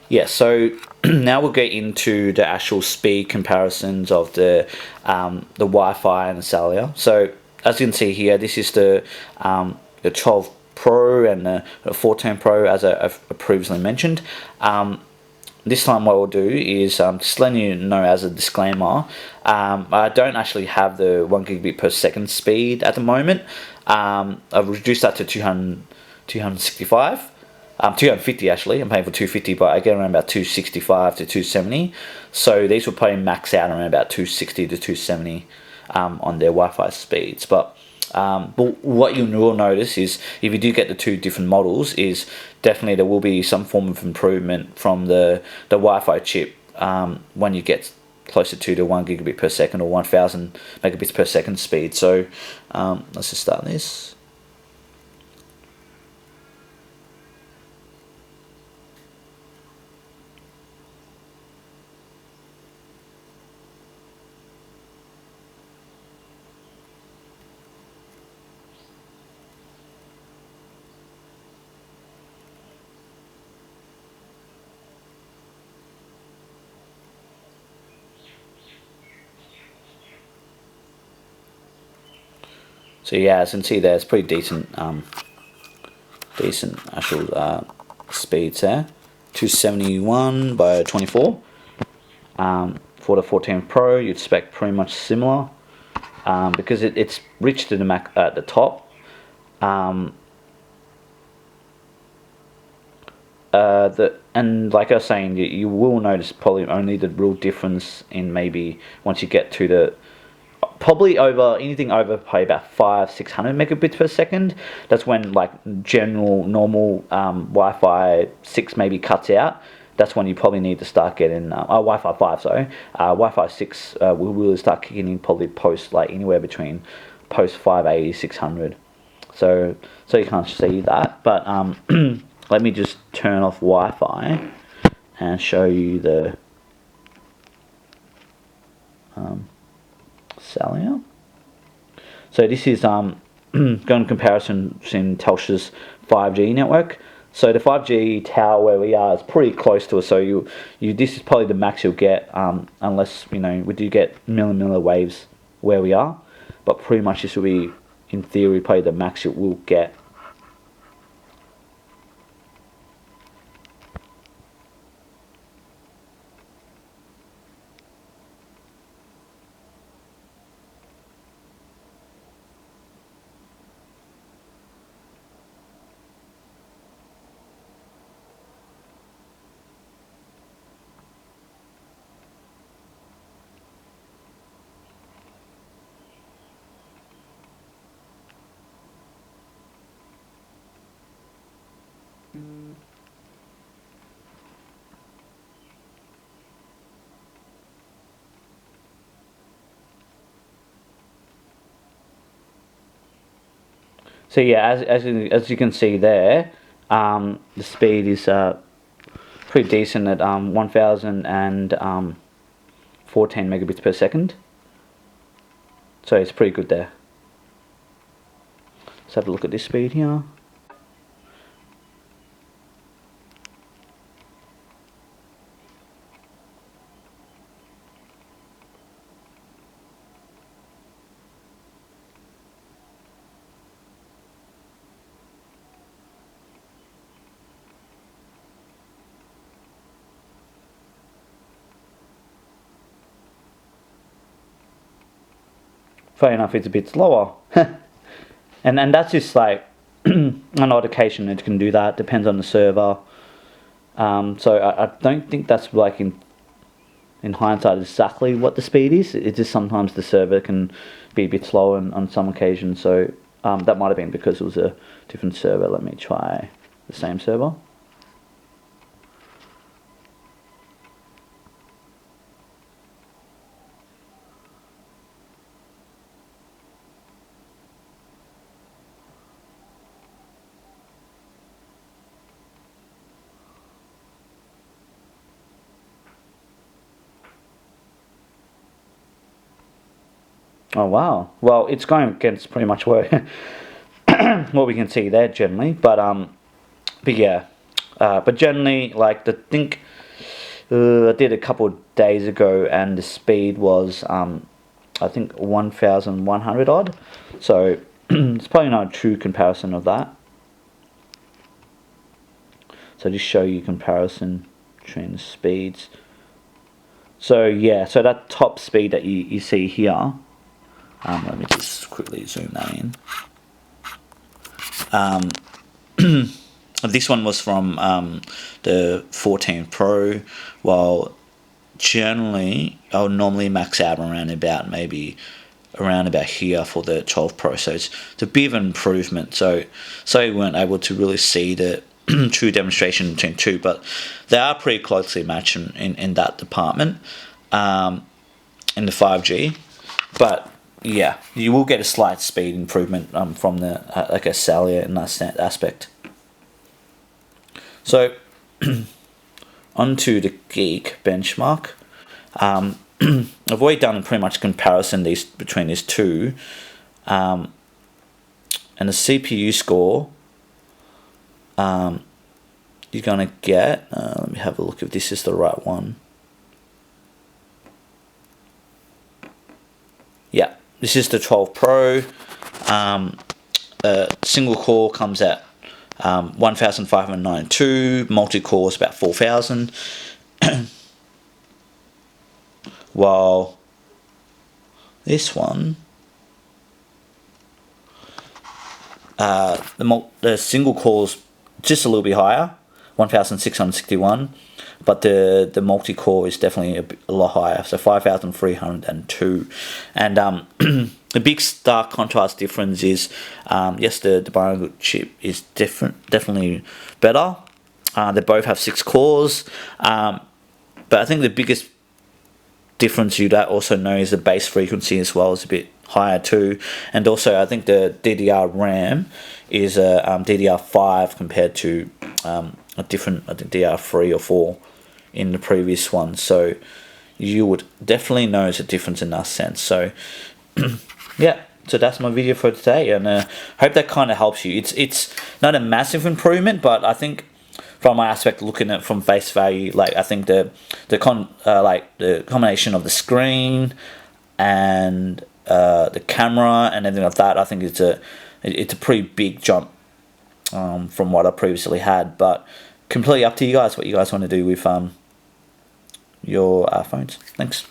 Yeah, so now we'll get into the actual speed comparisons of the Wi-Fi and the cellular. So as you can see here, this is the 12 Pro and the 14 Pro, as I've previously mentioned. This time what we'll do is just letting you know as a disclaimer, I don't actually have the 1 gigabit per second speed at the moment. I've reduced that to 265. 250 actually. I'm paying for 250, but I get around about 265 to 270. So these will probably max out around about 260 to 270 on their Wi-Fi speeds. But what you will notice is if you do get the two different models, is definitely there will be some form of improvement from the Wi-Fi chip when you get closer to the 1 gigabit per second or 1000 megabits per second speed. So let's just start this. So yeah, as you can see there, it's pretty decent, decent actual speeds there. 271 by 24. For the 14 Pro, you'd expect pretty much similar, because it's rich to the Mac at the top. And like I was saying, you will notice probably only the real difference in maybe once you get to the probably over anything over probably about 500-600 megabits per second. That's when like general normal Wi-Fi 6 maybe cuts out. That's when you probably need to start getting Wi-Fi 5. Sorry, Wi-Fi 6 will really start kicking in probably post like anywhere between post 580-600. So you can't see that, but let me just turn off Wi-Fi and show you the cellular. So this is going comparison in Telstra's 5G network. So the 5G tower where we are is pretty close to us. So you this is probably the max you'll get, unless we do get millimeter waves where we are. But pretty much this will be, in theory, probably the max you will get. So yeah, as you can see there, the speed is pretty decent at 1014 megabits per second. So it's pretty good there. Let's have a look at this speed here. Fair enough, it's a bit slower. and that's just like on odd occasion it can do that, depends on the server. So I don't think that's like in hindsight exactly what the speed is. It's just sometimes the server can be a bit slower on some occasions. So that might have been because it was a different server. Let me try the same server. Oh wow! Well, it's going against pretty much what what we can see there generally, but yeah, but generally like the think I did a couple of days ago, and the speed was I think 1,100 odd. So it's probably not a true comparison of that. So just show you comparison between the speeds. So yeah, so that top speed that you see here. Let me just quickly zoom that in. This one was from the 14 Pro, while generally I'll normally max out around about here for the 12 Pro. So it's a bit of an improvement. So we weren't able to really see the true demonstration between two, but they are pretty closely matched in that department in the 5G. But yeah, you will get a slight speed improvement from the like a cellular in that aspect. So onto the Geek benchmark. I've already done pretty much comparison between these two, and the CPU score you're gonna get. Let me have a look if this is the right one. Yeah, this is the 12 Pro. Single core comes at 1,592, multi-core is about 4,000. While this one, the single core is just a little bit higher, 1,661, but the multi-core is definitely a lot higher, so 5,302. And the big stark contrast difference is, yes, the Bionic chip is definitely better. They both have 6 cores, but I think the biggest difference you also know is the base frequency as well is a bit higher too, and also I think the DDR RAM is a DDR5 compared to a different, I think, DDR3 or 4 in the previous one. So you would definitely notice a difference in that sense. So yeah, so that's my video for today, and hope that kind of helps you. It's not a massive improvement, but I think from my aspect, looking at it from face value, like I think the combination of the screen and the camera and everything like that, I think it's a pretty big jump from what I previously had. But completely up to you guys what you guys want to do with your phones. Thanks.